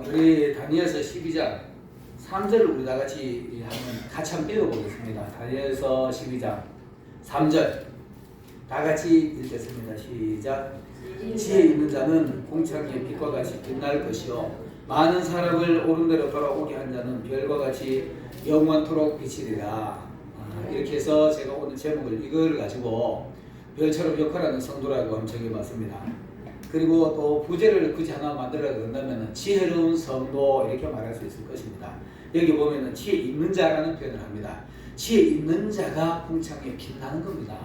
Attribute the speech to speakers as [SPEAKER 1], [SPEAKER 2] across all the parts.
[SPEAKER 1] 우리 다니엘서 12장 3절을 우리 다 같이 한번 읽어보겠습니다. 다니엘서 12장 3절 다 같이 읽겠습니다. 시작. 지혜 있는 자는 공창의 빛과 같이 빛날 것이요 많은 사람을 옳은 대로 돌아오게 한 자는 별과 같이 영원토록 비치리라. 이렇게 해서 제가 오늘 제목을 이걸 가지고 별처럼 역할하는 성도라고 한번 정해봤습니다. 그리고 또 부제를 굳이 하나 만들어 그런다면 지혜로운 성도 이렇게 말할 수 있을 것입니다. 여기 보면은 지혜 있는 자라는 표현을 합니다. 지혜 있는 자가 공창에 빛나는 겁니다.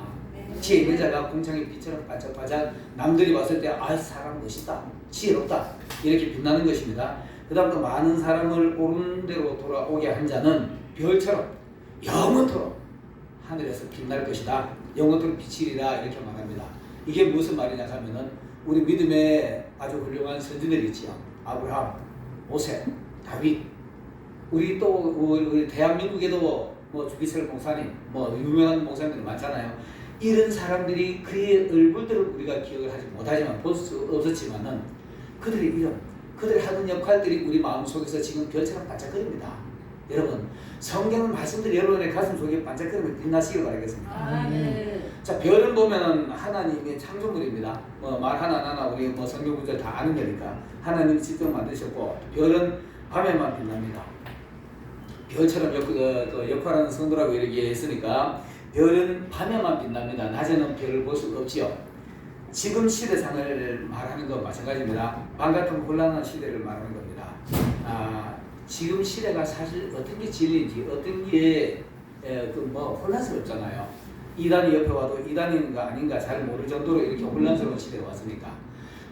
[SPEAKER 1] 지혜 있는 자가 공창의 빛처럼 반짝반짝 남들이 봤을 때 아, 사람 멋있다, 지혜롭다 이렇게 빛나는 것입니다. 그 다음 또 많은 사람을 옳은 대로 돌아오게 한 자는 별처럼 영원토록 하늘에서 빛날 것이다. 영원토록 비치리라 이렇게 말합니다. 이게 무슨 말이냐 하면은 우리 믿음에 아주 훌륭한 선지들이 있지요. 아브라함, 모세, 다윗. 우리 또 우리 대한민국에도 뭐 주기철 목사님, 뭐 유명한 목사님들이 많잖아요. 이런 사람들이 그의 얼굴들을 우리가 기억을 하지 못하지만 볼 수 없었지만은 그들의 이름, 그들이 하는 역할들이 우리 마음속에서 지금 별처럼 반짝거립니다. 여러분, 성경 말씀들이 여러분의 가슴 속에 반짝거리면 빛나시길 바라겠습니다. 자, 별은 보면 하나님의 창조물입니다. 뭐 말 하나 우리 뭐 성경 구절 다 아는 거니까 하나님이 직접 만드셨고 별은 밤에만 빛납니다. 별처럼 역할하는 성도라고 이렇게 했으니까 별은 밤에만 빛납니다. 낮에는 별을 볼 수 없지요. 지금 시대상을 말하는 것 마찬가지입니다. 밤 같은 혼란한 시대를 말하는 겁니다. 지금 시대가 사실 어떤 게 진리인지 어떤 게 혼란스럽잖아요. 이단이 옆에 와도 이단인가 아닌가 잘 모를 정도로 이렇게 혼란스러운 시대가 왔으니까.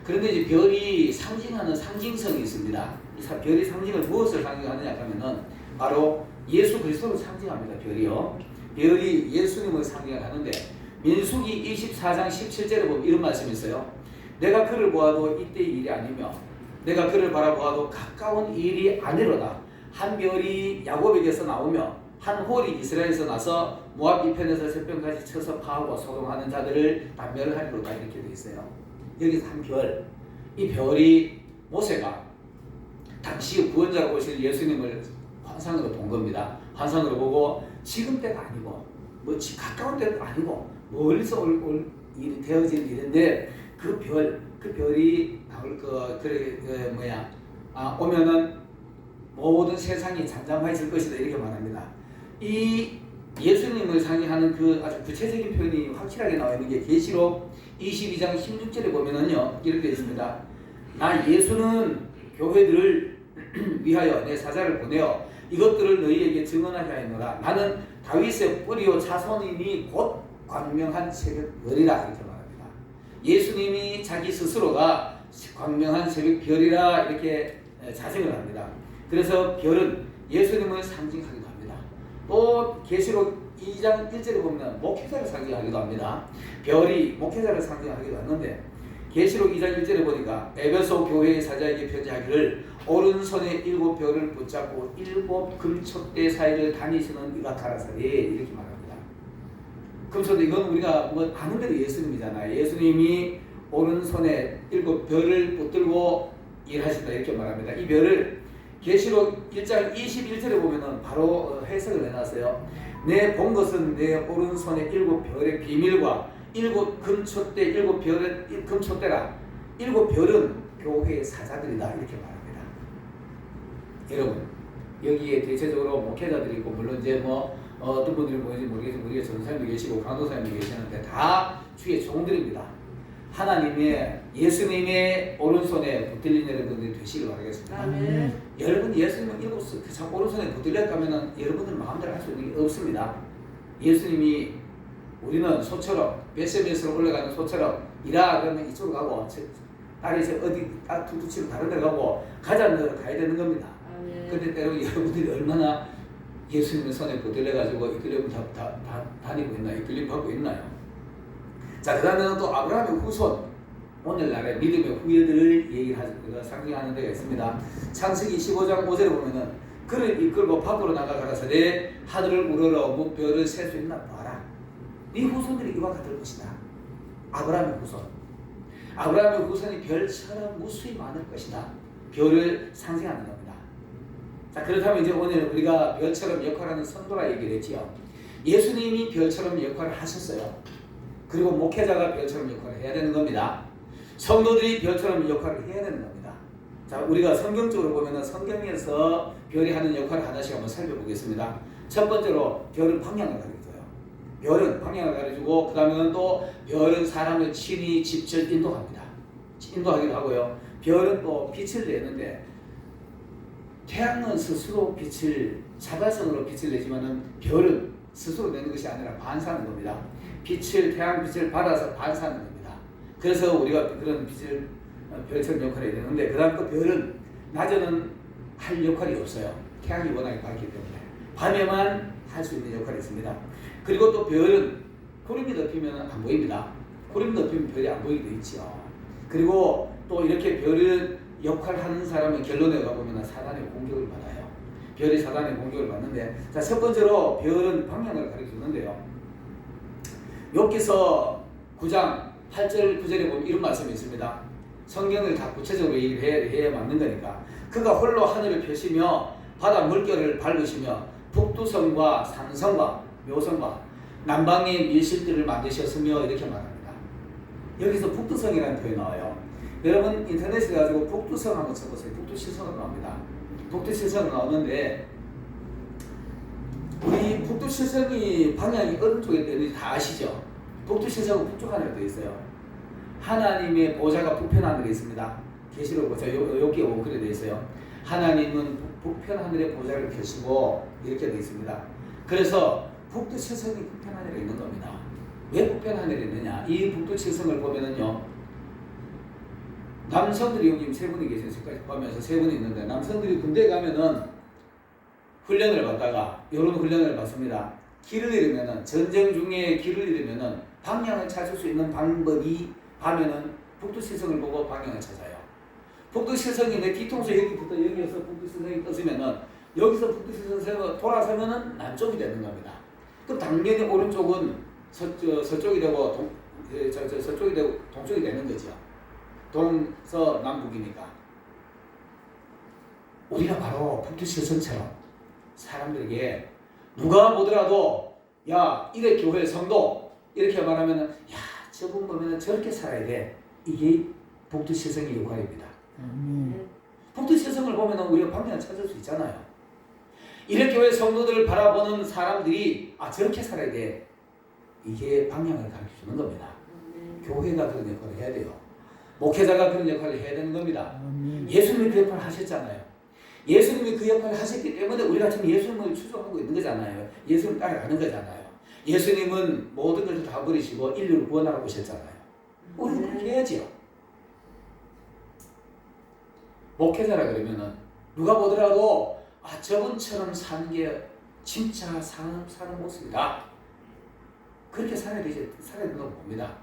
[SPEAKER 1] 그런데 이제 별이 상징하는 상징성이 있습니다. 이 별이 상징을 무엇을 상징하느냐 하면은 바로 예수 그리스도를 상징합니다. 별이요. 별이 예수님을 상징을 하는데 민수기 24장 17절에 보면 이런 말씀이 있어요. 내가 그를 보아도 이때의 일이 아니며 내가 그를 바라보아도 가까운 일이 아니로다. 한 별이 야곱에게서 나오며 한 홀이 이스라엘에서 나서 모압 이편에서 새벽까지 쳐서 파하고 소동하는 자들을 단멸하리로다 이렇게 되어 있어요. 여기서 한 별, 이 별이 모세가 당시 구원자로 오실 예수님을 환상으로 본 겁니다. 환상으로 보고 지금 때가 아니고 뭐 가까운 때도 아니고 멀리서 올 일이 되어진 일인데 그 별이 나올 오면은 모든 세상이 잠잠해질 것이다 이렇게 말합니다. 이 예수님을 상징하는 그 아주 구체적인 표현이 확실하게 나와 있는 게 계시록 22장 16절에 보면은요 이렇게 되어 있습니다. 나 예수는 교회들을 위하여 내 사자를 보내어 이것들을 너희에게 증언하게 하였노라. 나는 다윗의 뿌리요 자손이니 곧 광명한 새벽별이라 이렇게 말합니다. 예수님이 자기 스스로가 광명한 새벽별이라 이렇게 자칭을 합니다. 그래서 별은 예수님을 상징하기도 합니다. 또 계시록 2장 1절에 보면 목회자를 상징하기도 합니다. 별이 목회자를 상징하기도 하는데 계시록 2장 1절에 보니까 에베소 교회의 사자에게 편지하기를 오른손에 7별을 붙잡고 7 금촛대 사이를 다니시는 이가 가라사리 이렇게 말합니다. 금촛대 이건 우리가 뭐 아는 대로 예수님이잖아요. 예수님이 오른손에 7별을 붙들고 일하신다 이렇게 말합니다. 이 별을 계시록 1장 21절에 보면은 바로 해석을 해놨어요. 내 본 것은 내 오른손에 7별의 비밀과 7 금촛대 7별의 금촛대라. 7별은 교회의 사자들이다 이렇게 말합니다. 여러분 여기에 대체적으로 목회자들이 있고 물론 이제 어떤 분들이 보이는지 모르겠지만 우리가 전사님도 계시고 강도사님도 계시는데 다 주의 종들입니다. 하나님의 예수님의 오른손에 붙들린 여러분들이 되시길 바라겠습니다. 여러분 예수님은 오른손에 붙들렸다면 여러분들 마음대로 할 수 있는 게 없습니다. 예수님이 우리는 소처럼 베세메스로 올라가는 소처럼 이라 그러면 이쪽으로 가고 다리 어디 툭툭 치고 다른 데 가고 가자는 데로 가야 되는 겁니다. 근데 때로 여러분들이 얼마나 예수님의 손에 붙들려가지고 이끌림 다니고 있나요? 이끌림 받고 있나요? 자, 그 다음에는 또 아브라함의 후손, 오늘날의 믿음의 후예들을 상징하는 데가 있습니다. 창세기 15장 5절에 보면은 그를 이끌고 밖으로 나가 가라사대 하늘을 우러러 무별을 셀 수 있나 봐라. 네 후손들이 이와 같을 것이다. 아브라함의 후손. 아브라함의 후손이 별처럼 무수히 많을 것이다. 별을 상징하는 겁니다. 자, 그렇다면 이제 오늘 우리가 별처럼 역할하는 성도라 얘기를 했지요. 예수님이 별처럼 역할을 하셨어요. 그리고 목회자가 별처럼 역할을 해야 되는 겁니다. 성도들이 별처럼 역할을 해야 되는 겁니다. 자, 우리가 성경적으로 보면은 성경에서 별이 하는 역할을 하나씩 한번 살펴보겠습니다. 첫 번째로 별은 방향을 가르쳐줘요. 별은 방향을 가르쳐주고 그 다음에는 또 별은 사람을 친히 직접 인도합니다. 인도하기도 하고요. 별은 또 빛을 내는데 태양은 스스로 빛을 자발성으로 빛을 내지만은 별은 스스로 내는 것이 아니라 반사하는 겁니다. 태양 빛을 받아서 반사하는 겁니다. 그래서 우리가 그런 빛을 별처럼 역할을 해야 되는데 그 다음 또 별은 낮에는 할 역할이 없어요. 태양이 워낙에 밝기 때문에 밤에만 할 수 있는 역할이 있습니다. 그리고 또 별은 구름이 덮이면 안 보입니다. 구름이 덮이면 별이 안 보이게 돼 있죠. 그리고 또 이렇게 별을 역할하는 사람은 결론에 가보면 사단의 공격을 받아요. 별이 사단의 공격을 받는데, 자, 첫 번째로 별은 방향을 가르쳐 주는데요. 욥기서 9장 8절 9절에 보면 이런 말씀이 있습니다. 성경을 다 구체적으로 얘기해야 맞는 거니까. 그가 홀로 하늘을 펴시며 바다 물결을 밟으시며 북두성과 상성과 묘성과 남방의 밀실들을 만드셨으며 이렇게 말합니다. 여기서 북두성이라는 표현이 나와요. 여러분 인터넷에 가지고 북두성 한번 쳐보세요. 북두칠성으로 나옵니다. 북두칠성으로 나오는데 우리 북두칠성이 방향이 어느 쪽에 되는지 다 아시죠? 북두칠성은 북쪽 하늘에 되어 있어요. 하나님의 보좌가 북편 하늘에 있습니다. 계시록 보자 여기 오그려 되어 있어요. 하나님은 북편 하늘에 보좌를 펴시고 이렇게 되어 있습니다. 그래서 북두칠성이 북편 하늘에 있는 겁니다. 왜 북편 하늘에 있느냐? 이 북두칠성을 보면은요. 남성들이 여기 세 분이 계세요. 지금까지 포함해서 세 분이 있는데 남성들이 군대에 가면은 훈련을 받다가 이런 훈련을 받습니다. 길을 잃으면은 전쟁 중에 길을 잃으면은 방향을 찾을 수 있는 방법이 밤에는 북두칠성을 보고 방향을 찾아요. 북두칠성이 내 뒤통수 여기부터 여기에서 북두칠성이 떴으면은 여기서 북두칠성에서 돌아서면은 남쪽이 되는 겁니다. 그럼 당연히 오른쪽은 서쪽이 되고 서쪽이 되고 동쪽이 되는 거죠. 동서남북이니까 우리가 바로 북두칠성처럼 사람들에게 누가 보더라도 야 이래 교회 성도 이렇게 말하면은 야 저분 보면은 저렇게 살아야 돼. 이게 북두칠성의 역할입니다. 북두칠성을 보면은 우리가 방향을 찾을 수 있잖아요. 이래 교회 성도들을 바라보는 사람들이 아 저렇게 살아야 돼. 이게 방향을 가르쳐 주는 겁니다. 교회가 그런 역할을 해야 돼요. 목회자가 그런 역할을 해야 되는 겁니다. 예수님이 그 역할을 하셨잖아요. 예수님이 그 역할을 하셨기 때문에 우리가 지금 예수님을 추종하고 있는 거잖아요. 예수님 따라가는 거잖아요. 예수님은 모든 것을 다 버리시고 인류를 구원하러 오셨잖아요. 우리는 그렇게 해야지요. 목회자라 그러면은 누가 보더라도 아 저분처럼 사는 게 진짜 사는 모습이다. 그렇게 살아야 되는 건 봅니다.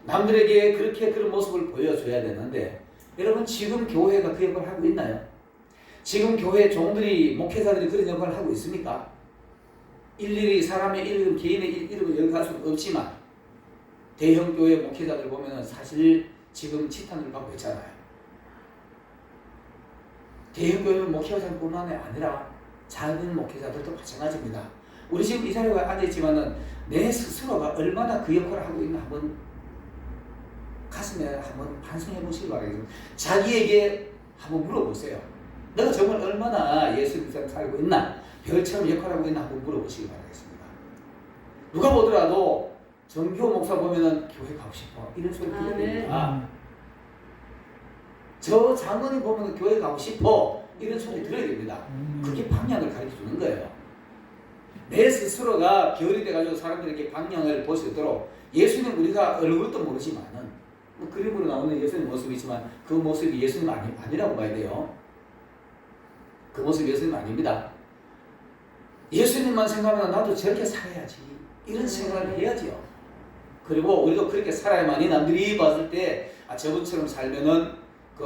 [SPEAKER 1] 남들에게 그렇게 그런 모습을 보여줘야 되는데 여러분 지금 교회가 그 역할을 하고 있나요? 지금 교회 종들이 목회자들이 그런 역할을 하고 있습니까? 일일이 사람의 이름 개인의 이름을 여기할 수는 없지만 대형 교회 목회자들 보면 사실 지금 치탄을 받고 있잖아요. 대형 교회 목회자뿐만 아니라 작은 목회자들도 마찬가지입니다. 우리 지금 이 자리에 앉아있지만은 내 스스로가 얼마나 그 역할을 하고 있나 한번 가슴에 한번 반성해 보시기 바라겠습니다. 자기에게 한번 물어보세요. 내가 정말 얼마나 예수님처럼 살고 있나? 별처럼 역할하고 있나? 한번 물어보시기 바라겠습니다. 누가 보더라도 정교 목사 보면은 교회 가고 싶어. 이런 소리 들려야 됩니다. 저 장로님 보면 교회 가고 싶어. 이런 소리 들어야 됩니다. 그게 방향을 가르쳐 주는 거예요. 내 스스로가 결이 돼가지고 사람들에게 방향을 볼 수 있도록 예수님 우리가 얼굴도 모르지만은 뭐 그림으로 나오는 예수님 모습이지만 그 모습이 예수님 아니라고 봐야 돼요. 그 모습이 예수님 아닙니다. 예수님만 생각하면 나도 저렇게 살아야지 이런 생각을 해야지요. 그리고 우리도 그렇게 살아야만이 남들이 봤을 때 아, 저분처럼 살면은 그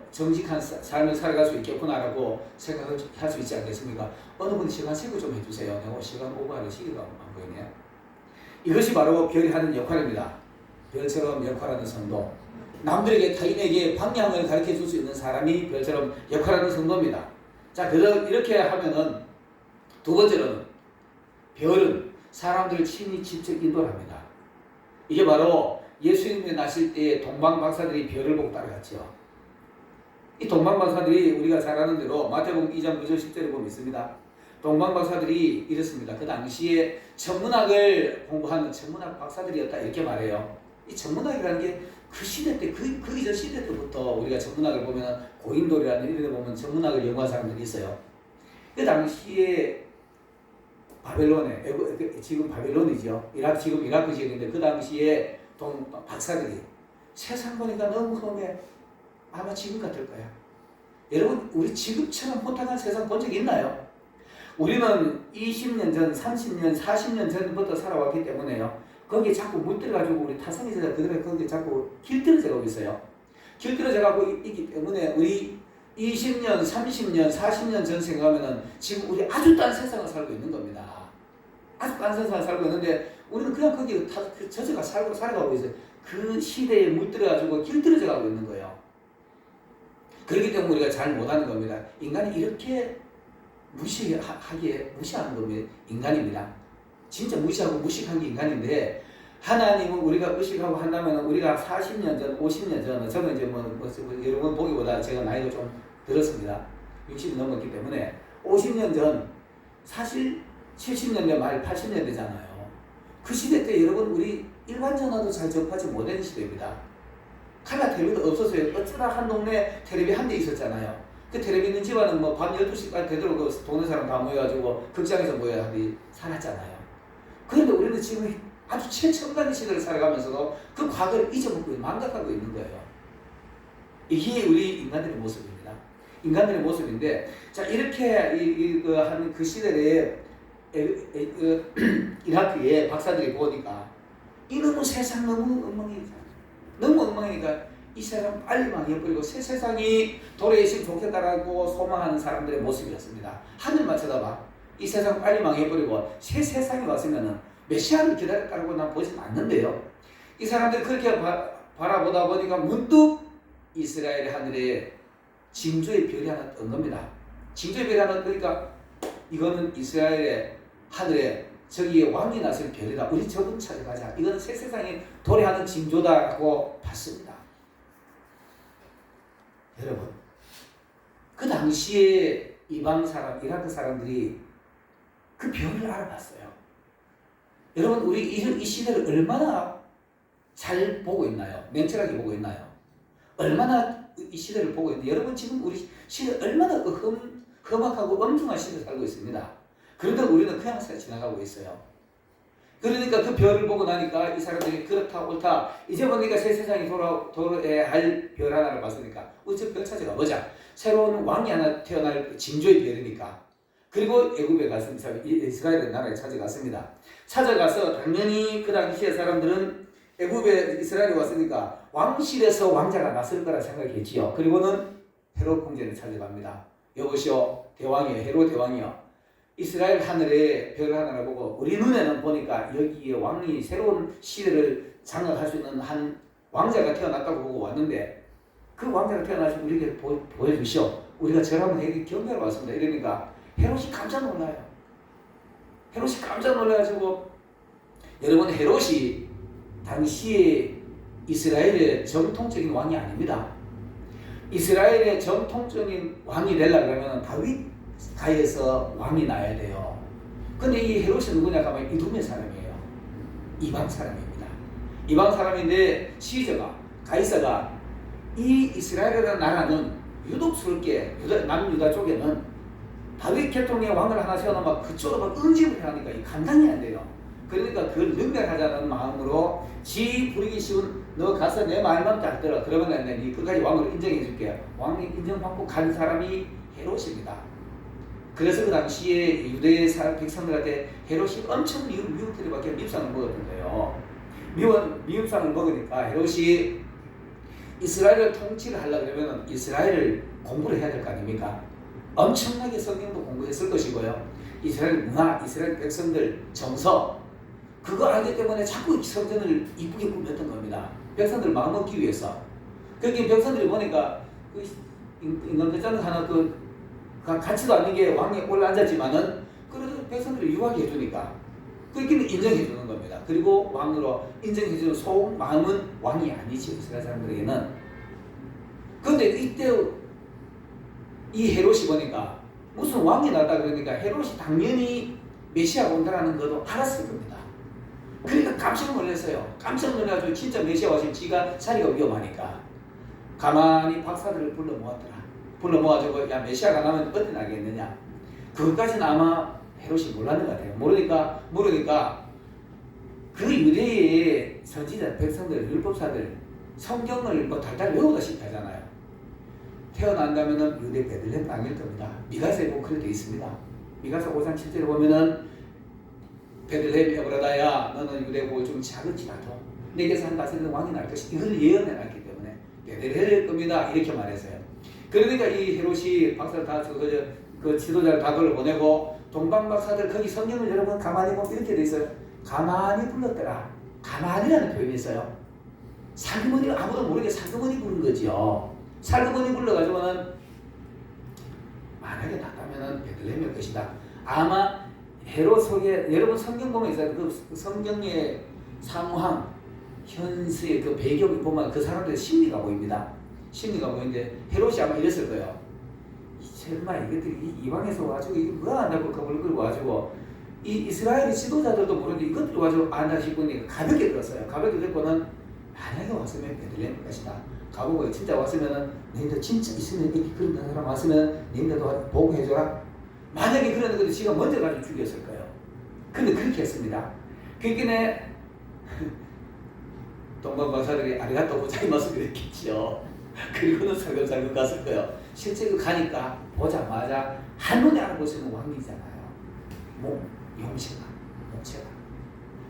[SPEAKER 1] 정직한 삶을 살아갈 수 있겠구나라고 생각을 할 수 있지 않겠습니까? 어느 분이 시간 체크 좀 해주세요. 내가 시간 오버하는 시기가 안 보이네. 이것이 바로 별이 하는 역할입니다. 별처럼 역할하는 성도. 남들에게 타인에게 방향을 가르쳐 줄 수 있는 사람이 별처럼 역할하는 성도입니다. 자, 이렇게 하면은 두 번째로는 별은 사람들을 친히 직접 인도를 합니다. 이게 바로 예수님이 나실 때 동방박사들이 별을 보고 따라갔죠. 이 동방박사들이 우리가 잘 아는 대로 마태복음 2장 9절 10절에 보면 있습니다. 동방박사들이 이렇습니다. 그 당시에 천문학을 공부하는 천문학 박사들이었다 이렇게 말해요. 이 천문학이라는 게 그 시대 때, 그 이전 시대 때부터 우리가 천문학을 보면 고인돌이라는 이런 데 보면 천문학을 연구한 사람들이 있어요. 그 당시에 바벨론에, 지금 바벨론이죠. 지금 이라크 지역인데 그 당시에 박사들이 세상 보니까 너무 험해. 아마 지금 같을 거야. 여러분, 우리 지금처럼 혼탁한 세상 본 적 있나요? 우리는 20년 전, 30년, 40년 전부터 살아왔기 때문에요. 거기에 자꾸 물들어가지고 우리 타성이제가 그들의 거기에 자꾸 길들여져 가고 있어요. 길들여져 가고 있기 때문에 우리 20년, 30년, 40년 전 생각하면은 지금 우리 아주 딴 세상을 살고 있는 겁니다. 아주 딴 세상을 살고 있는데 우리는 그냥 거기에 젖어가 살아가고 있어요. 그 시대에 물들어가지고 길들여져 가고 있는 거예요. 그렇기 때문에 우리가 잘 못하는 겁니다. 인간이 이렇게 무시하는 겁니다. 인간입니다. 진짜 무시하고 무식한 게 인간인데 하나님은 우리가 의식하고 한다면 우리가 40년 전, 50년 전, 저는 이제 여러분 보기보다 제가 나이가 좀 들었습니다. 60이 넘었기 때문에 50년 전, 사실 70년대 말 80년대잖아요. 그 시대 때 여러분 우리 일반 전화도 잘 접하지 못한 시대입니다. 칼라 텔레비도 없었어요. 어쩌다 한 동네 텔레비 한 대 있었잖아요. 그 텔레비 있는 집안은 뭐 밤 12시까지 되도록 그 동네 사람 다 모여가지고 극장에서 모여 살았잖아요. 그런데 우리는 지금 아주 최첨단의 시대를 살아가면서도 그 과거를 잊어먹고 망각하고 있는 거예요. 이게 우리 인간들의 모습입니다. 인간들의 모습인데, 자, 이렇게 하는 그 시대에 이라크의 박사들이 보니까 이놈의 세상 너무 엉망이잖아. 너무 엉망이니까 이 세상 빨리 망해버리고 새 세상이 도래했으면 좋겠다라고 소망하는 사람들의 모습이었습니다. 하늘만 쳐다봐. 이 세상 빨리 망해버리고 새 세상이 왔으면은 메시아를 기다렸다고 난 보지는 않는데요. 이 사람들이 그렇게 바라보다 보니까 문득 이스라엘의 하늘에 징조의 별이 하나 뜬 겁니다. 징조의 별이 하나 뜨니까 이거는 이스라엘의 하늘에 저기에 왕이 나설 별이다. 우리 저분 찾아가자. 이건 새 세상이 도래하는 징조다라고 봤습니다. 여러분, 그 당시에 이방 사람, 이라크 사람들이 그 별을 알아봤어요. 여러분, 우리 이 시대를 얼마나 잘 보고 있나요? 냉철하게 보고 있나요? 얼마나 이 시대를 보고 있는데, 여러분 지금 우리 시대 얼마나 험악하고 엄중한 시대를 살고 있습니다. 그런데 우리는 그냥 지나가고 있어요. 그러니까 그 별을 보고 나니까 이 사람들이 그렇다 옳다 이제 보니까 새 세상이 돌아야 할 별 하나를 봤으니까 우리 저 별 찾아가 보자. 새로운 왕이 하나 태어날 징조의 별이니까. 그리고 애굽에 갔습니다. 이스라엘의 나라에 찾아갔습니다. 찾아가서 당연히 그 당시에 사람들은 애굽에 이스라엘에 왔으니까 왕실에서 왕자가 나설 거라 생각했지요. 그리고는 헤롯 공전에 찾아갑니다. 여보시오 대왕이요, 헤롯 대왕이요. 이스라엘 하늘에 별 하나를 보고 우리 눈에는 보니까 여기에 왕이 새로운 시대를 장악할 수 있는 한 왕자가 태어났다고 보고 왔는데 그 왕자가 태어나서 우리에게 보여주시오. 우리가 절하면 되게 경배하러 왔습니다. 이러니까 헤롯이 깜짝 놀라요. 헤롯이 깜짝 놀라가지고 여러분 헤롯이 당시에 이스라엘의 정통적인 왕이 아닙니다. 이스라엘의 정통적인 왕이 되려고 하면 다윗 가에서 왕이 나야 돼요. 근데 이 헤롯이 누구냐 하면 이두메 사람이에요. 이방 사람입니다. 이방 사람인데 시저가 가이사가 이 이스라엘이라는 나라는 유독스럽게 남유다 쪽에는 다윗 계통의 왕을 하나 세워놓으면 그쪽으로 막 응집을 하니까 감당이 안 돼요. 그러니까 그걸 능멸하자는 마음으로 지 부리기 쉬운 너 가서 내 말만 닦더라. 그러면 내가 네 끝까지 왕으로 인정해 줄게. 왕이 인정받고 간 사람이 헤롯입니다. 그래서 그 당시에 유대 백성들한테 헤롯이 엄청 미움들이밖에 미움상을 먹었던 거예요. 미움상을 먹으니까 헤롯이 이스라엘을 통치를 하려고 그러면 이스라엘을 공부를 해야 될 거 아닙니까? 엄청나게 성경도 공부했을 것이고요. 이스라엘 문화, 이스라엘 백성들 정서 그거 알기 때문에 자꾸 성전을 이쁘게 꾸몄던 겁니다. 백성들 마음 얻기 위해서. 거기 백성들이 보니까 그 인간백자는 하나 같이도 않는 게 왕에 올라앉았지만은 그래도 백성들이 유하게 해주니까 그렇게는 인정해 주는 겁니다. 그리고 왕으로 인정해 주는 속 마음은 왕이 아니지 이스라엘 사람들에게는. 그런데 이때 이 헤롯이 보니까 무슨 왕이 났다 그러니까 헤롯이 당연히 메시아가 온다라는 것도 알았을 겁니다. 그러니까 깜짝 놀랐어요. 깜짝 놀라가지고 진짜 메시아 와서 지가 자리가 위험하니까 가만히 박사들을 불러 모았더라. 불러 모아가지고 야 메시아가 나면 어떻게 나겠느냐. 그것까지는 아마 헤롯이 몰랐는 것 같아요. 모르니까 그 유대의 선지자 백성들 율법사들 성경을 뭐 달달 외우다시피 하잖아요. 태어난다면은 유대 베들레헴 땅일 겁니다. 미가서에 보면 그렇게 되어 있습니다. 미가서 5장 7절에 보면은 베들레헴 에브라다야 너는 유대 고좀 작은지라도 내게서 한 다스리는 왕이 날 것이 이걸 예언해 놨기 때문에 베들레헴일 겁니다. 이렇게 말했어요. 그러니까 이 헤롯이 박사를 다 그 지도자를 다 돌려보내고 동방 박사들 거기 성경을 여러분 가만히 보면 이렇게 돼 있어요. 가만히 불렀더라. 가만히라는 표현이 있어요. 살그머니 아무도 모르게 살그머니 부른 거죠. 살그머니 불러가지고는 만약에 났다면은 베들레헴일 것이다. 아마 헤롯 속에 여러분 성경 보면 있어요. 그 성경의 상황, 현수의 그 배경을 보면 그 사람들의 심리가 보입니다. 심리가 보이는데 헤롯이 아마 이랬을 거예요. 설마 이것들이 이방에서 와가지고 이게 뭐 안다고 겁을 끌고 와가지고 이 이스라엘의 지도자들도 모르는데 이것들 와가지고 안다 싶으니까 가볍게 들었어요. 가볍게 듣고는 만약에 왔으면 베들레헴일 것이다. 가보고 진짜 왔으면은 너희들 진짜 있으면 이렇게 그런 사람 왔으면 너희들도 보고해줘라. 만약에 그러는 것도 지가 먼저 가지고 죽였을 거예요. 근데 그렇게 했습니다. 그러니까 동방 박사들이 아리가또 고자이마스 이랬겠죠. 그리고는 살금살금 갔을 거예요. 실제 그 가니까 보자마자 한눈에 알아볼 수 있는 왕이잖아요. 용체가.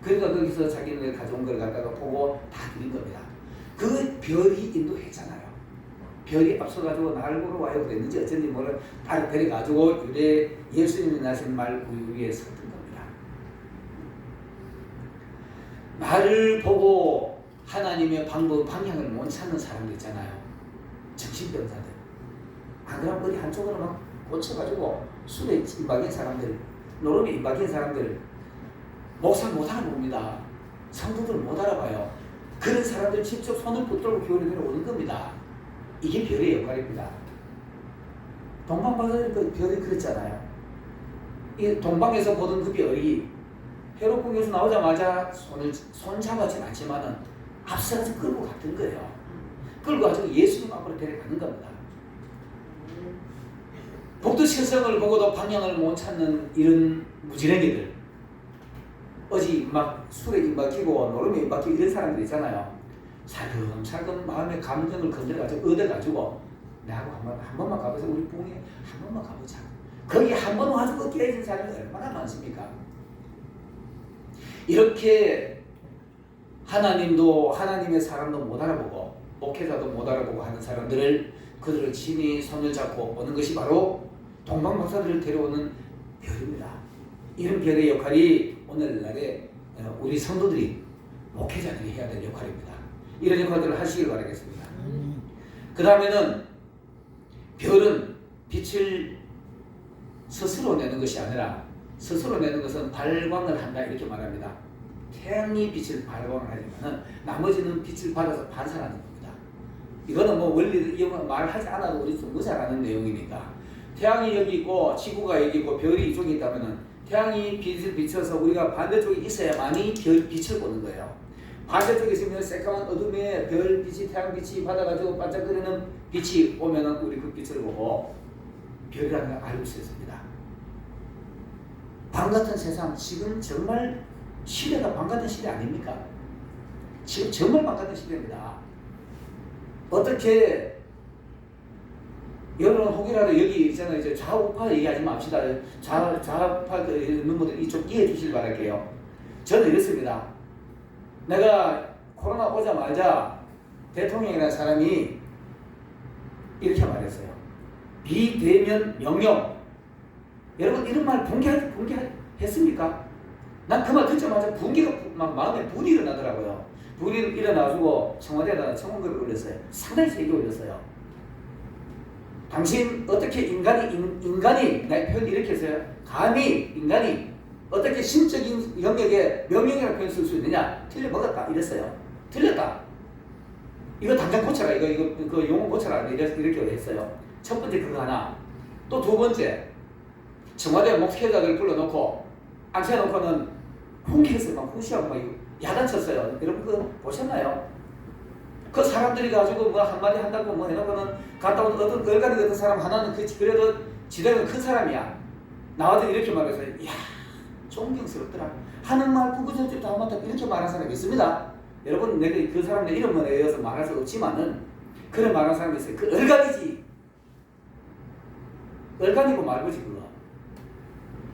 [SPEAKER 1] 그러니까 거기서 자기는 가져온 걸 갖다가 보고 다 드린 겁니다. 그 별이 인도했잖아요. 별이 앞서가지고 날 보러 와요 그랬는지 어쩐지 모르 딸을 데려가지고 유대 예수님이 나신 말 위에 섰던 겁니다. 나를 보고 하나님의 방향을 못 찾는 사람들 있잖아요. 정신병자들. 안 그러면 머리 한쪽으로 막 꽂혀가지고 술에 임박인 사람들, 노름에 임박인 사람들, 목사 못 알아봅니다. 성도들 못 알아봐요. 그런 사람들 직접 손을 붙들고 교회를 데려오는 겁니다. 이게 별의 역할입니다. 동방박사들 그 별이 그랬잖아요. 이 동방에서 보던 그 별이 헤롯 궁에서 나오자마자 손 잡았진 않지만은 앞서가서 끌고 갔던 거예요. 끌고 가지고 예수님 앞으로 데려가는 겁니다. 복두칠성을 보고도 방향을 못 찾는 이런 무지랭이들, 어지 막 술에 임박히고 노름에 임박히고 이런 사람들 있잖아요. 살금살금 마음의 감정을 건드려가지고 얻어가지고 나하고 한 번만 가보자. 우리 부흥회 한 번만 가보자. 거기 한 번 와서 깨진 사람이 얼마나 많습니까? 이렇게 하나님도 하나님의 사람도 못 알아보고 목회자도 못 알아보고 하는 사람들을 그들을 친히 손을 잡고 오는 것이 바로 동방박사들을 데려오는 별입니다. 이런 별의 역할이 오늘날에 우리 성도들이 목회자들이 해야 될 역할입니다. 이런 역할들을 하시길 바라겠습니다. 그 다음에는 별은 빛을 스스로 내는 것이 아니라 스스로 내는 것은 발광을 한다 이렇게 말합니다. 태양이 빛을 발광을 하지만 나머지는 빛을 받아서 반사하는 겁니다. 이거는 뭐 원리 말하지 않아도 우리 너무 잘 아는 내용이니까 태양이 여기 있고 지구가 여기 있고 별이 이쪽에 있다면 태양이 빛을 비춰서 우리가 반대쪽에 있어야만이 별 빛을 보는 거예요. 반대쪽에 있으면 새까만 어둠에 별 빛이 태양 빛이 받아가지고 반짝거리는 빛이 오면은 우리 그 빛을 보고 별이라는 걸 알고 있습니다. 밤 같은 세상, 지금 정말 시대가 밤 같은 시대 아닙니까? 지금 정말 밤 같은 시대입니다. 어떻게 여러분 혹이라도 여기 있잖아요. 이제 좌우파 얘기하지 맙시다. 좌파 있는 분들 이쪽 이해해 주시길 바랄게요. 저는 이렇습니다. 내가 코로나 오자마자 대통령이라는 사람이 이렇게 말했어요. 비대면 명령. 여러분 이런 말 붕괴했습니까? 난 그 말 듣자마자 붕괴가 막 마음에 분이 일어나더라고요. 둘이 일어나가지고 청와대에다 청원글을 올렸어요. 상당히 세게 올렸어요. 당신 어떻게 인간이 내 표현 이렇게 했어요. 감히 인간이 어떻게 신적인 영역에 명령이라는 표현 쓸 수 있느냐? 틀려먹었다 이랬어요. 틀렸다. 이거 당장 고쳐라. 이거 그 용어 고쳐라. 이렇게 했어요. 첫 번째 그거 하나. 또 두 번째 청와대 목회자들 불러놓고 앉혀놓고는 훈계했어요. 막 훈시하고 막 야단쳤어요. 여러분 그거 보셨나요? 그 사람들이 가지고 뭐 한마디 한다고 뭐 해놓고는 갔다 온 어떤 얼간이 같은 사람 하나는 그래도 지대가 큰 사람이야. 나와도 이렇게 말해서 이야 존경스럽더라. 하는 말 그거저거 다 맞다 이렇게 말하는 사람이 있습니다. 여러분 내가 그 사람의 이름을 외워서 말할 수 없지만은 그런 말하는 사람이 있어요. 그 얼간이지. 얼간이고 말고지 그거.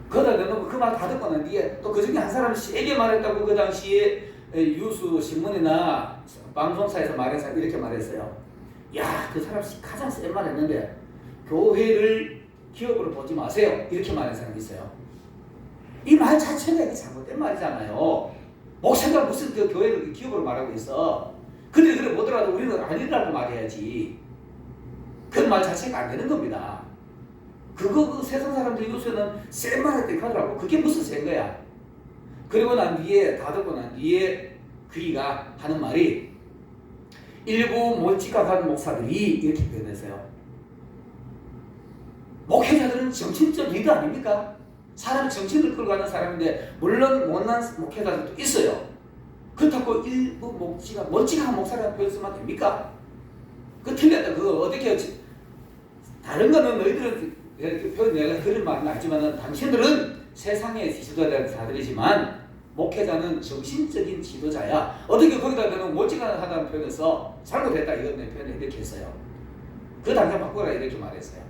[SPEAKER 1] 거기다 내놓고 그 말 다 듣고 난 뒤에 또 그 중에 한 사람이 세게 말했다고 그 당시에 뉴스 신문이나 방송사에서 말해서 이렇게 말했어요. 야, 그 사람 가장 센 말 했는데 교회를 기업으로 보지 마세요. 이렇게 말하는 사람이 있어요. 이 말 자체가 이게 잘못된 말이잖아요. 목사가 무슨 그 교회를 기업으로 말하고 있어. 근데 그래 보더라도 우리는 아니라고 말해야지. 그 말 자체가 안 되는 겁니다. 그거 그 세상 사람들이 요새는 센 말 했더니 하더라고. 그게 무슨 센 거야. 그리고 난 뒤에 다 듣고 난 뒤에 그이가 하는 말이 일부 몰지각한 목사들이 이렇게 표현했어요. 목회자들은 정신적 리더 아닙니까? 사람 정신을 끌고 가는 사람인데 물론 못난 목회자들도 있어요. 그렇다고 일부 몰지각한 목사라는 표현 쓰면 됩니까? 그거 틀렸다. 그거 어떻게 다른 거는 너희들은 표현 내가 그런 말은 알지만 당신들은 세상의 지도자들이지만 목회자는 정신적인 지도자야. 어떻게 거기다 너는 몰지각하다는 표현을 써? 잘못했다 이런 내 표현을 이렇게 했어요. 그 당장 바꾸라 이렇게 말했어요.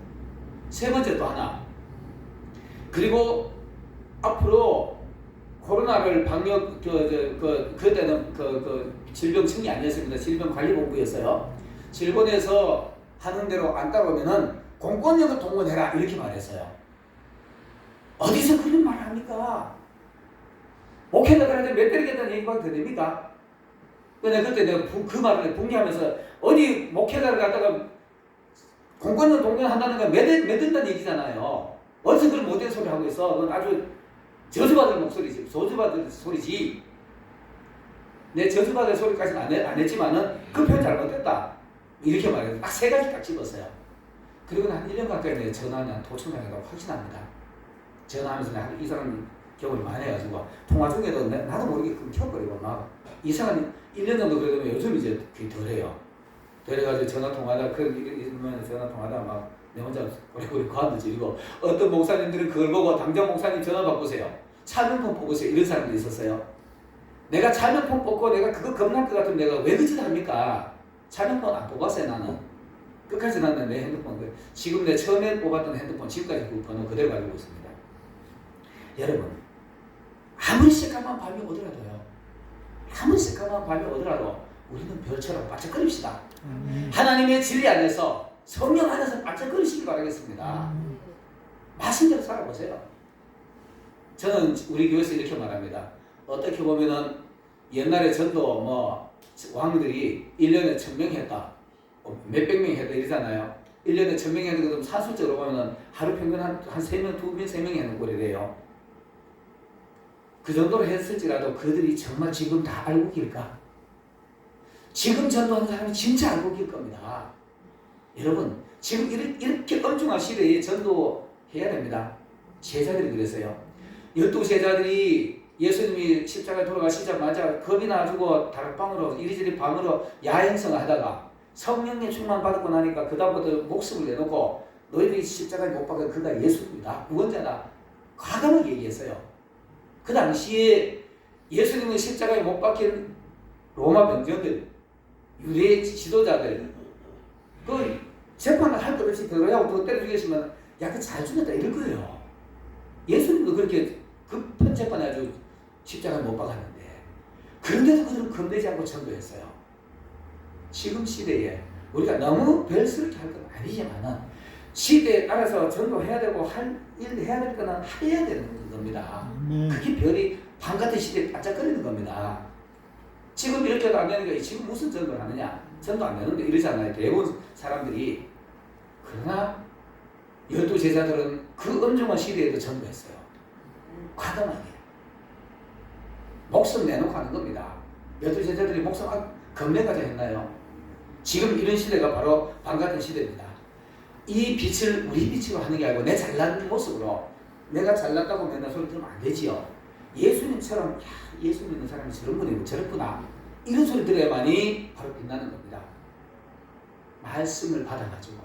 [SPEAKER 1] 세 번째 또 하나. 그리고 앞으로 코로나를 방역 그때는 질병청이 아니었습니다. 질병관리본부였어요. 질본에서 하는 대로 안 따라오면은 공권력을 동원해라 이렇게 말했어요. 어디서 그런 말을 합니까? 목회자들한테 몇 때리겠다는 얘기가 됩니까? 근데 그때 내가 그 말을 붕괴하면서 어디 목회자를 갖다가 공권력 동원한다는 건 매든다는 얘기잖아요. 어디서 그런 못된 소리 하고 있어? 그건 아주 저주받을 목소리지. 저주받을 소리지. 내 저주받을 소리까지는 안 했지만은 그 표현 잘못됐다. 이렇게 말해서 딱 세 가지 딱 집었어요. 그리고 한 1년 가까이 내가 전화하면 도청당해서 확신합니다. 전화하면서 내가 이 사람 경험이 많이 해가지고 통화 중에도 나도 모르게 끊겨버리고 막 이상한 1년 정도 그러면 요즘 이제 그게 덜해요. 그래가지고 전화 통화하다 그러면 전화 통화하다 막 내 혼자 오래오래 과음도 지르고 어떤 목사님들은 그걸 보고 당장 목사님 전화 바꾸세요. 차명폰 뽑으세요. 이런 사람도 있었어요. 내가 차명폰 뽑고 내가 그거 겁날 것 같으면 내가 왜 그 짓 합니까? 차명폰 안 뽑았어요 나는. 끝까지 나는 내 핸드폰 지금 내 처음에 뽑았던 핸드폰 지금까지 그 번호 그대로 가지고 있습니다. 여러분 아무리 새까만 밤이 오더라도요. 아무리 새까만 밤이 오더라도 우리는 별처럼 반짝거립시다. 하나님의 진리 안에서 성령 안에서 반짝거리시기 바라겠습니다. 말씀대로 살아보세요. 저는 우리 교회에서 이렇게 말합니다. 어떻게 보면은 옛날에 전도 왕들이 1년에 1000명 했다. 몇백 명 했다 이러잖아요. 1년에 1000명 했는 것도 산술적으로 보면은 하루 평균 한 3명, 2명, 3명 하는 꼴이래요. 그 정도로 했을지라도 그들이 정말 지금 다 알고 길까? 지금 전도하는 사람이 진짜 알고 길 겁니다. 여러분 지금 이렇게 엄중한 시대에 전도해야 됩니다. 제자들이 그랬어요. 12제자들이 예수님이 십자가에 돌아가시자마자 겁이 나가지고 다락방으로 이리저리 방으로 야행성을 하다가 성령의 충만 받고 나니까 그다음부터 목숨을 내놓고 너희들이 십자가에 못 박은 그가 예수입니다. 구원자다. 과감하게 얘기했어요. 그 당시에 예수님은 십자가에 못 박힌 로마 병정들, 유대 지도자들 그 재판을 할 것 없이 들어가고 또 때려 죽였으면 야, 그 잘 죽였다 이럴 거예요. 예수님도 그렇게 급한 재판에 아주 십자가에 못 박았는데 그런데도 그들은 겁내지 않고 전도했어요. 지금 시대에 우리가 너무 별스럽게 할 건 아니지만은 시대에 따라서 전도해야 되고 할 일 해야 될 거는 해야 되는 겁니다. 그게 별이 밤같은 시대에 반짝거리는 겁니다. 지금 이렇게도 안 되니까 지금 무슨 전도를 하느냐? 전도 안 되는데 이러잖아요. 대부분 사람들이. 그러나 12제자들은 그 엄중한 시대에도 전도했어요. 과감하게. 목숨 내놓고 하는 겁니다. 12제자들이 목숨 겁내까지 했나요? 지금 이런 시대가 바로 반같은 시대입니다. 이 빛을 우리 빛으로 하는 게 아니고 내 잘난 모습으로 내가 잘났다고 맨날 소리 들으면 안 되지요. 예수님처럼 예수 믿는 사람이 저런 분이고 저렇구나 이런 소리 들어야만이 바로 빛나는 겁니다. 말씀을 받아가지고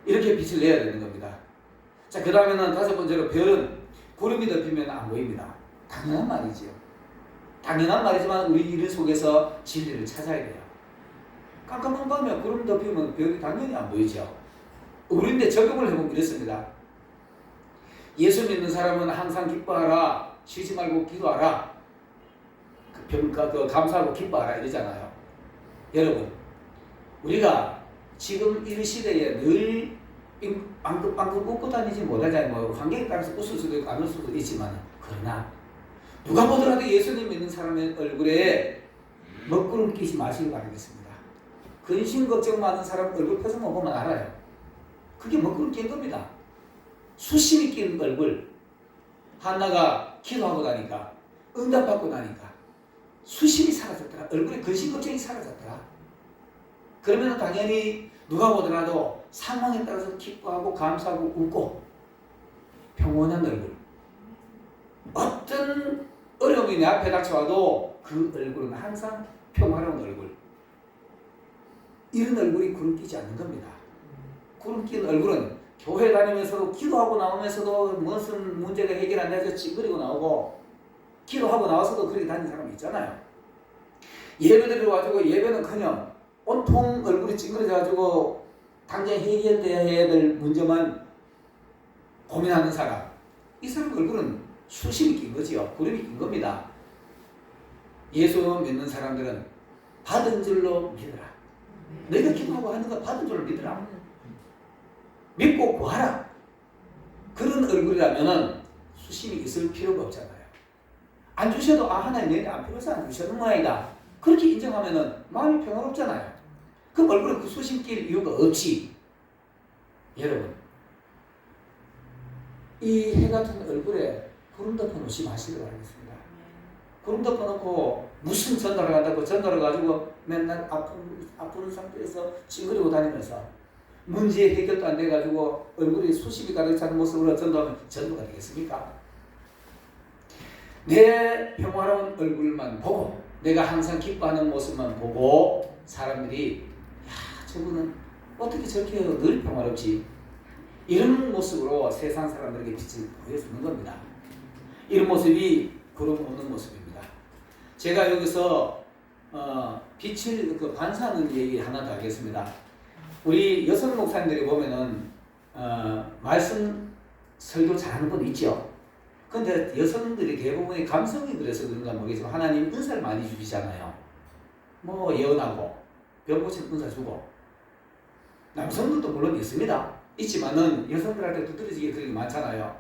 [SPEAKER 1] 이렇게 빛을 내야 되는 겁니다. 자, 그 다음에는 다섯 번째로 별은 구름이 덮이면 안 보입니다. 당연한 말이지요. 당연한 말이지만 우리 일 속에서 진리를 찾아야 돼요. 깜깜한 밤에 구름 덮이면 별이 당연히 안 보이죠. 우리인데 적용을 해보면 이렇습니다. 예수 믿는 사람은 항상 기뻐하라, 쉬지 말고 기도하라, 감사하고 기뻐하라 이러잖아요. 여러분, 우리가 지금 이 시대에 늘 빵긋빵긋 웃고 다니지 못하잖아요. 뭐 환경에 따라서 웃을 수도 있고 안 웃을 수도 있지만, 그러나 누가 보더라도 예수님 믿는 사람의 얼굴에 먹구름 끼지 마시기 바라겠습니다. 근심 걱정 많은 사람 얼굴 표정만 보면 알아요. 그게 먹구름 낀 겁니다. 수심이 낀 얼굴. 한나가 기도하고 나니까, 응답받고 나니까 수심이 사라졌더라. 얼굴에 근심 걱정이 사라졌더라. 그러면 당연히 누가 보더라도 상황에 따라서 기뻐하고 감사하고 웃고 평온한 얼굴. 어떤 어려움이 내 앞에 닥쳐와도 그 얼굴은 항상 평화로운 얼굴. 이런 얼굴이 구름 끼지 않는 겁니다. 구름 낀 얼굴은 교회 다니면서도 기도하고 나오면서도 무슨 문제가 해결 안 돼서 찡그리고 나오고, 기도하고 나와서도 그렇게 다니는 사람이 있잖아요. 예배 드리러 와가지고 예배는커녕 온통 얼굴이 찡그려져가지고 당장 해결돼야 될 문제만 고민하는 사람. 이 사람 얼굴은 수심이 낀 거지요. 구름이 낀 겁니다. 예수 믿는 사람들은 받은 줄로 믿어라. 너희가 기도하고 하는 거 받은 줄로 믿어라. 믿고 구하라. 그런 얼굴이라면 수심이 있을 필요가 없잖아요. 안 주셔도 하나님 내게 안 필요해서 안 주셨는 모양이다. 그렇게 인정하면 마음이 평화롭잖아요. 그 얼굴에 그 수심 낄 이유가 없지. 여러분, 이 해 같은 얼굴에 구름 덮어놓지 마시기 바라겠습니다. 구름 덮어놓고 무슨 전도를 한다고 전도를 가지고 맨날 아픈 상태에서 찡그리고 다니면서 문제 해결도 안 돼가지고 얼굴이 수심이 가득 찬 모습으로 전도하면 전도가 되겠습니까? 내 평화로운 얼굴만 보고 내가 항상 기뻐하는 모습만 보고 사람들이 야, 저분은 어떻게 저렇게 늘 평화롭지? 이런 모습으로 세상 사람들에게 빛을 보여주는 겁니다. 이런 모습이 구름 없는 모습입니다. 제가 여기서 빛을 반사하는 얘기 하나 더 하겠습니다. 우리 여성 목사님들이 보면은 말씀 설교 잘하는 분 있죠. 근데 여성들이 대부분의 감성이 그래서 그런가 모르겠지만 하나님 은사를 많이 주시잖아요. 뭐 예언하고 병 고치는 은사 주고, 남성들도 물론 있습니다. 있지만은 여성들한테 두드러지게 그런 게 많잖아요.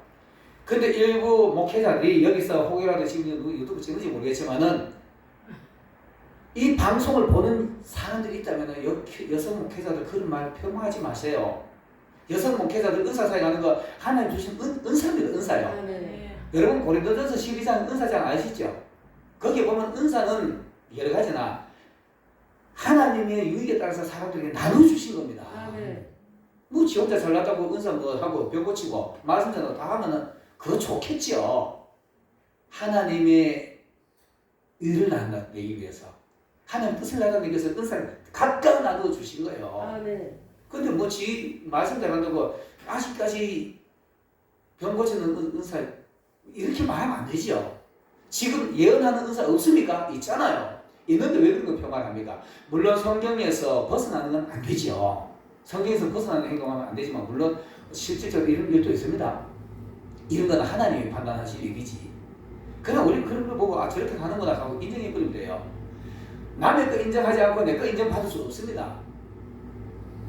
[SPEAKER 1] 근데 일부 목회자들이 여기서 혹여라도 지금 유튜브 찍는지 모르겠지만은 이 방송을 보는 사람들이 있다면 여성 목회자들 그런 말 폄하하지 마세요. 여성 목회자들 은사 사역하는 거 하나님 주신 은사입니다. 은사요.
[SPEAKER 2] 네.
[SPEAKER 1] 여러분 고린도전서 12장 은사장 아시죠? 거기에 보면 은사는 여러 가지나 하나님의 유익에 따라서 사람들에게 나눠주신 겁니다.
[SPEAKER 2] 네.
[SPEAKER 1] 뭐 지 혼자 잘났다고 은사 뭐 하고 병 고치고 말씀 전하고 다 하면은 그거 좋겠죠. 하나님의 일을 나누기 위해서, 하나님 뜻을 나누기 위해서 은사를 각각 나눠 주신 거예요.
[SPEAKER 2] 네.
[SPEAKER 1] 근데 뭐 지 말씀 잘한다고 아직까지 병 고치는 은사 이렇게 말하면 안 되죠. 지금 예언하는 은사 없습니까? 있잖아요. 있는데 왜 그런 거 평가합니까? 물론 성경에서 벗어나는 건 안 되죠. 성경에서 벗어나는 행동하면 안 되지만 물론 실질적으로 이런 일도 있습니다. 이런 건 하나님이 판단하실 일이지. 그냥 우리 그런 걸 보고 저렇게 하는구나 하고 인정해버리면 돼요. 남의 거 인정하지 않고 내 거 인정받을 수 없습니다.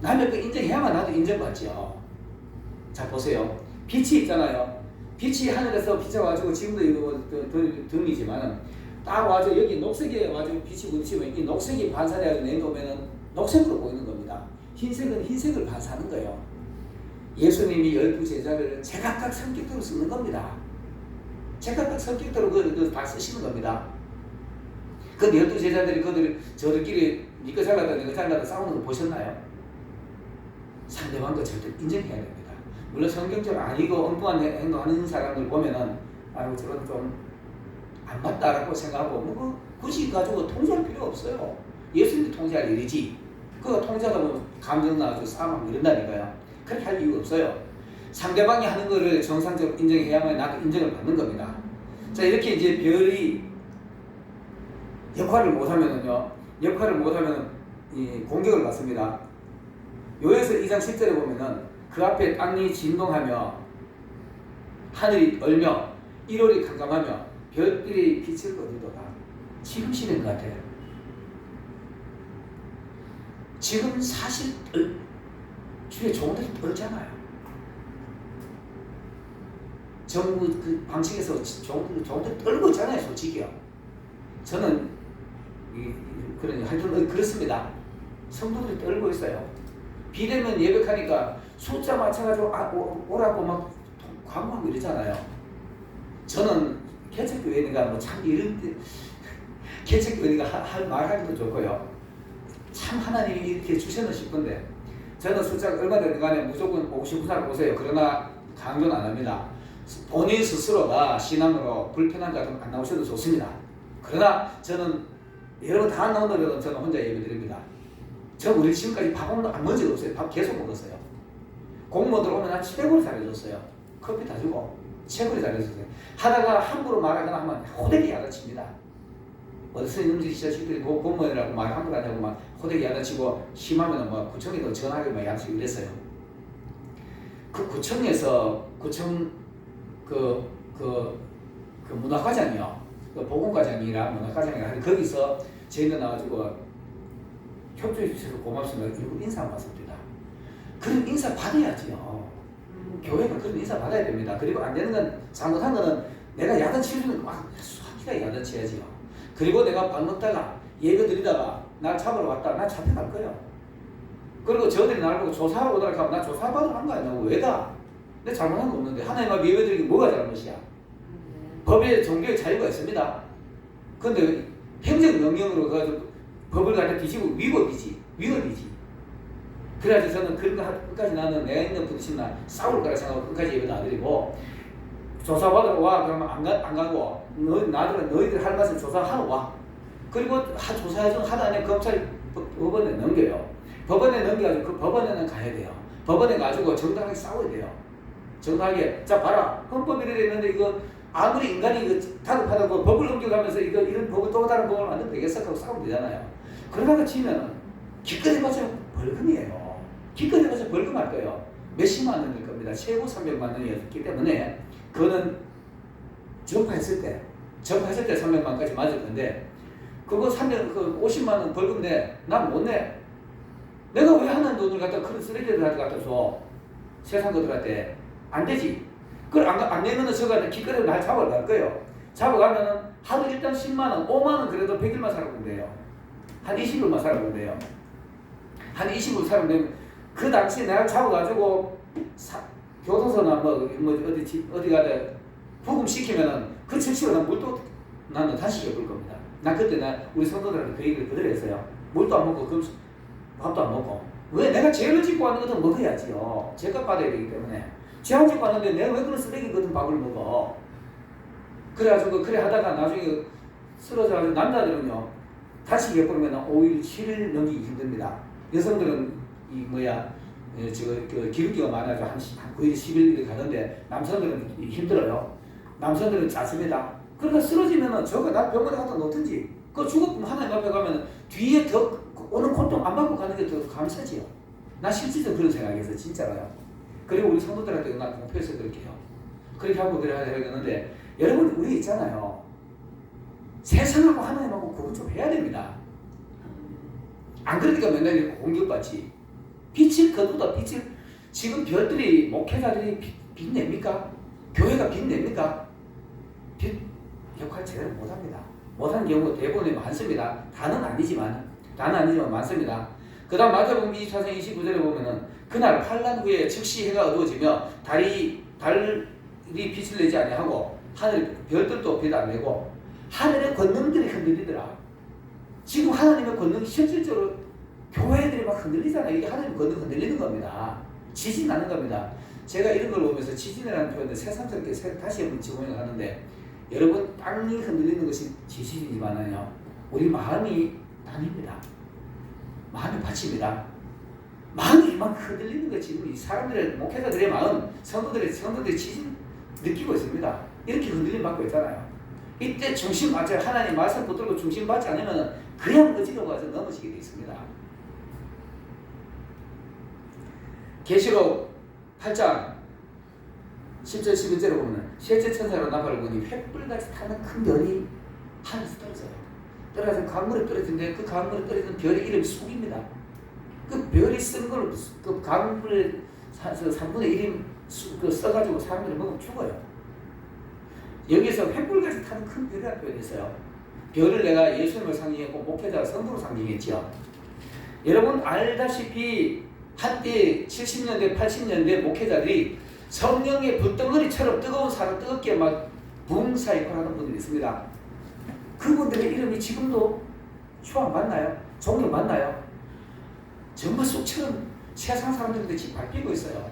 [SPEAKER 1] 남의 거 인정해야만 나도 인정받죠. 자 보세요. 빛이 있잖아요. 빛이 하늘에서 비춰가지고 지금도 이거 등이지만은 딱 와서 여기 녹색에 와서 빛이 부딪히면 이 녹색이 반사돼가지고 내려오면은 녹색으로 보이는 겁니다. 흰색은 흰색을 반사하는 거예요. 예수님이 12제자를 제각각 성격대로 쓰는 겁니다. 제각각 성격대로 그걸 다 쓰시는 겁니다. 그 12제자들이 저들끼리 니꺼 잘났다 내가 잘났다 싸우는 거 보셨나요? 상대방과 절대 인정해야 됩니다. 물론 성경적으로 아니고 엉뚱한 행동하는 사람들 보면은 아이고 저건 좀 안 맞다라고 생각하고 뭐 굳이 가지고 통제할 필요 없어요. 예수님이 통제할 일이지. 그거 통제하다 보면 감정 나가지고 싸움하고 이런다니까요. 그렇게 할 이유가 없어요. 상대방이 하는 거를 정상적으로 인정해야만 나도 인정을 받는 겁니다. 자, 이렇게 이제 별이 역할을 못하면은요, 이 공격을 받습니다. 요에서 2장 10절에 보면은 그 앞에 땅이 진동하며 하늘이 얼며 1월이 캄캄하며 별들이 빛을 거두더라. 지금 시대인 것 같아요. 지금 사실 주위에 종들이 떨잖아요. 정부 그 방식에서 종들이 떨고 있잖아요, 솔직히요. 저는 하여튼 그렇습니다. 성도들이 떨고 있어요. 비대면 예배하니까 숫자 맞춰가지고 오라고 막 광고하고 이러잖아요. 저는 개척교회니까 뭐 참 이럴 때 개척교회니까 말하기도 좋고요. 참 하나님이 이렇게 주셨나 싶은데 저는 숫자가 얼마 되든 간에 무조건 오고 싶은 사람 오세요. 그러나 강조는 안 합니다. 본인 스스로가 신앙으로 불편한 것 같으면 안 나오셔도 좋습니다. 그러나 저는 여러분 다 안 나온다면 저는 혼자 예배드립니다. 우리 지금까지 밥 안 먹은 적 없어요. 밥 계속 먹었어요. 공무원들 오면 난 최고를 잘해줬어요. 커피 다 주고 최고를 잘해줬어요. 하다가 함부로 말하거나 하면 호되게 야단칩니다. 어디서 이놈들이 시절들이 공무원이라고 말 함부로 하냐고 막 호되게 야단치고 심하면 뭐 구청에도 전화하게 막 야단치고 이랬어요. 그 구청에서 그 문화과장이요. 그 보건과장이랑 문화과장이랑 거기서 저희들 나와가지고 협조해 주셔서 고맙습니다. 일부 인사 받습니다. 그런 인사 받아야지요. 교회가 그런 인사 받아야 됩니다. 그리고 안 되는 건 잘못한 거는 내가 야단 치우는 막 수학기가 야단 쳐야지요. 그리고 내가 밥 먹다가 예배 드리다가 날 잡으러 왔다. 나 잡혀갈 거예요. 그리고 저들이 나를 보고 조사하러 오더라 하면 나 조사받으러 간 거 아니야. 왜 가? 내 잘못한 거 없는데 하나님 앞에 예배 드리기 뭐가 잘못이야? 법에 종교의 자유가 있습니다. 그런데 행정명령으로 가지고 법을 갖다 뒤지고 위법이지. 그래야지 저는 그런 거 끝까지 나는 내가 있는 부딪히나 싸울 거라 생각하고 끝까지 예배도 안 드리고 조사받으러 와 그러면 안 가고 너희들 할 맛을 조사하러 와. 그리고 조사 하다 안에 검찰 법원에 넘겨요. 법원에 넘겨가지고 그 법원에는 가야 돼요. 법원에 가지고 정당하게 싸워야 돼요. 정당하게 자 봐라 헌법 이래 있는데 이거 아무리 인간이 이거 다급하다고 법을 넘겨가면서 이런 법을 또 다른 법을 만들면 되겠어 하고 싸우면 되잖아요. 그러다가 치면 기껏 해봐서 벌금이에요. 기껏 해봐서 벌금 할 거예요. 몇십만 원일 겁니다. 최고 300만 원이었기 때문에 그거는 전파했을 때 300만 원까지 맞을 건데 그거 50만 원 벌금 내. 난 못 내. 내가 왜 하는 돈을 갖다 큰 쓰레기들한테 갖다 줘. 세상 것들한테. 안 되지. 그걸 안 내면은 저가 기껏해 날 잡아갈 거예요. 잡아가면은 하루 일단 10만 원, 5만 원 그래도 100일만 살아보면 돼요. 한 20일만 살아보면 돼요. 한 20일 살아보면 되면 그 당시에 내가 잡아가지고 교도소나 어디 가다 부금시키면은 그 처치로 난 물도 나는 다시 해볼 겁니다. 난 그때 우리 성도들한테 그 얘기를 그대로 했어요. 물도 안 먹고 밥도 안 먹고. 왜? 내가 죄를 짓고 하는 것은 먹어야지요. 죄값 받아야 되기 때문에. 죄안 짓고 하는데 내가 왜 그런 쓰레기 같은 밥을 먹어? 그래가지고 그래 하다가 나중에 쓰러져가지고 남자들은요 다시 해보면 5일, 7일 넘기기 힘듭니다. 여성들은 기름기가 많아서 한 9일, 10일 가는데 남성들은 힘들어요. 남성들은 짜습니다. 그러니까 쓰러지면은 저거 나 병원에 갖다 놓든지 그 죽었으면 하나님 앞에 가면은 뒤에 더 오는 고통 안 받고 가는 게 더 감사지요. 나 실질적으로 그런 생각했어요. 진짜로요. 그리고 우리 성도들한테 나 공표해서 그렇게 해요. 그렇게 하고 그래야 되겠는데 여러분 우리 있잖아요. 세상하고 하나님하고 구분 좀 해야 됩니다. 안 그러니까 맨날 이렇게 공격받지. 빛을 거두다 빛을 지금 별들이 목회자들이 빛냅니까? 교회가 빛냅니까? 빛 역할 제대로 못합니다. 못한 경우 대부분이 많습니다. 다는 아니지만 많습니다. 그 다음 마태복음 24장 29절에 보면은 그날 환란 후에 즉시 해가 어두워지며 달이 빛을 내지 아니하고 하늘 별들도 빛 안 내고 하늘의 권능들이 흔들리더라. 지금 하나님의 권능이 실질적으로 교회들이 막 흔들리잖아요. 이게 하나님의 권능 흔들리는 겁니다. 지진 나는 겁니다. 제가 이런 걸 보면서 지진이라는 표현을 새삼스럽게 다시 한번 적용을 하는데, 여러분 땅이 흔들리는 것이 지진이지만요, 우리 마음이 땅입니다. 마음이 밭입니다. 마음이 막 흔들리는 거 지금 이 사람들의 목회자들의 마음, 성도들의 지진 느끼고 있습니다. 이렇게 흔들림 받고 있잖아요. 이때 중심 맞아요. 하나님 말씀 붙들고 중심 받지 않으면 그냥 어지러워 가서 넘어지게 되어 있습니다. 계시록 8장 10절 11절에 보면 셋째 천사로 나팔을 보니 횃불같이 타는 큰 별이 하늘에서 떨어져요. 떨어져서 강물에 떨어지는데 그 강물에 떨어지는 별의 이름이 쑥입니다. 그 별이 쓴 걸 그 강물에 3분의 1이 써가지고 사람들이 먹으면 죽어요. 여기서 횃불같이 타는 큰 별이라는 표현이 있어요. 별을 내가 예수님을 상징했고 목회자가 성도로 상징했죠. 여러분 알다시피 한때 70년대 80년대 목회자들이 성령의 불덩어리처럼 뜨거운 사람 뜨겁게 막 부흥사 역할을 하는 분들이 있습니다. 그분들의 이름이 지금도 추앙 받나요? 존경 받나요? 정말 쑥처럼 세상 사람들한테 짓밟히고 있어요.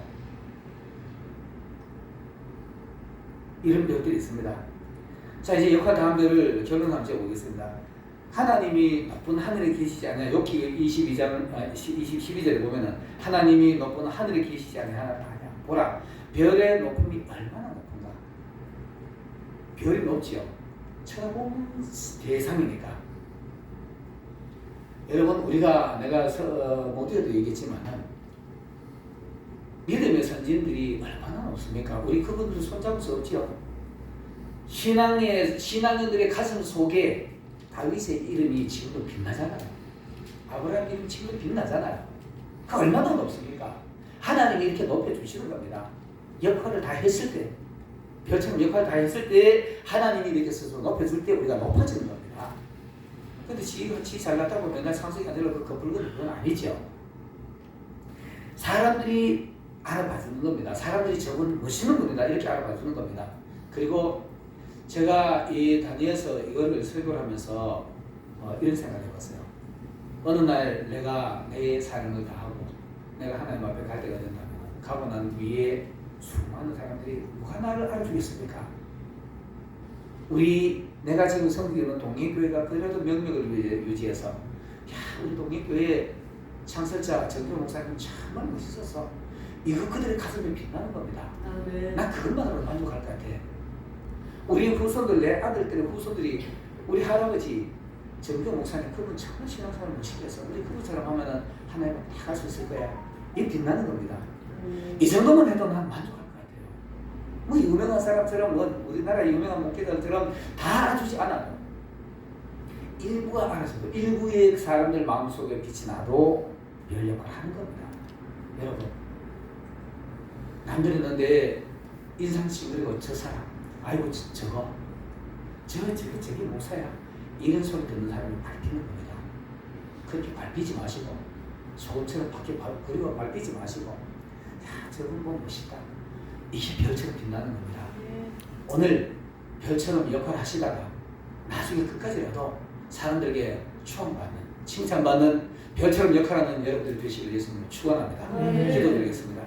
[SPEAKER 1] 이런 별들이 있습니다. 자, 이제 역할 다음 별을 결론하면 보겠습니다. 하나님이 높은 하늘에 계시지 않냐. 욥기 22장 12절에 보면은 하나님이 높은 하늘에 계시지 않냐. 보라, 별의 높음이 얼마나 높은가. 별이 높지요. 쳐다보는 대상이니까. 여러분, 내가 모두에도 얘기했지만 믿음의 선진들이 얼마나 높습니까? 우리 그분들 손잡을 수 없지요. 신앙인들의 가슴 속에 다윗의 이름이 지금도 빛나잖아요. 아브라함 이름 지금도 빛나잖아요. 그 얼마나 높습니까? 하나님이 이렇게 높여주시는 겁니다. 역할을 다 했을 때, 별처럼 역할을 다 했을 때 하나님이 이렇게 스스로 높여줄 때 우리가 높아지는 겁니다. 근데 지 잘났다고 맨날 상승이 안 되려고 거풀거리는 그건 아니죠. 사람들이 알아봐주는 겁니다. 사람들이 저분 멋있는 분이다 이렇게 알아봐주는 겁니다. 그리고 제가 이 다니엘서 이거를 설교를 하면서 이런 생각을 해봤어요. 어느 날 내가 내 사랑을 다하고 내가 하나님 앞에 갈 때가 된다면 가고 난 뒤에 수많은 사람들이 누가 나를 알아주겠습니까? 내가 지금 섬기는 동예교회가 그래도 명맥을 유지해서 우리 동예교회 창설자 정교 목사님 정말 멋있어서 이거 그들의 가슴에 빛나는 겁니다. 난 그것만으로 만족할 것 같아. 우리 후손들, 내 아들들의 후손들이 우리 할아버지 정교 목사님 그분 정말 신앙생활을 멋있겠어. 우리 그분처럼 하면은 하나님 다 갈 수 있을 거야. 이 빛나는 겁니다. 이 정도만 해도 난 만족할 것 같아요. 뭐 유명한 사람처럼 우리나라 유명한 목회자들처럼 다 알아주지 않아도 일부가 알아서도 일부의 사람들 마음속에 빛이 나도 별 역할을 하는 겁니다. 여러분, 남들이 넌데 인상 찌그리고 저 사람 아이고 저기 목사야 이런 소리 듣는 사람이 밟히는 겁니다. 그렇게 밟히지 마시고 소금처럼 밖에 그리고 밟히지 마시고 저분 뭐 멋있다 이게 별처럼 빛나는 겁니다. 오늘 별처럼 역할을 하시다가 나중에 끝까지라도 사람들에게 추앙받는 칭찬받는 별처럼 역할하는 여러분들 되시길 예수님을 축원합니다. 기도드리겠습니다.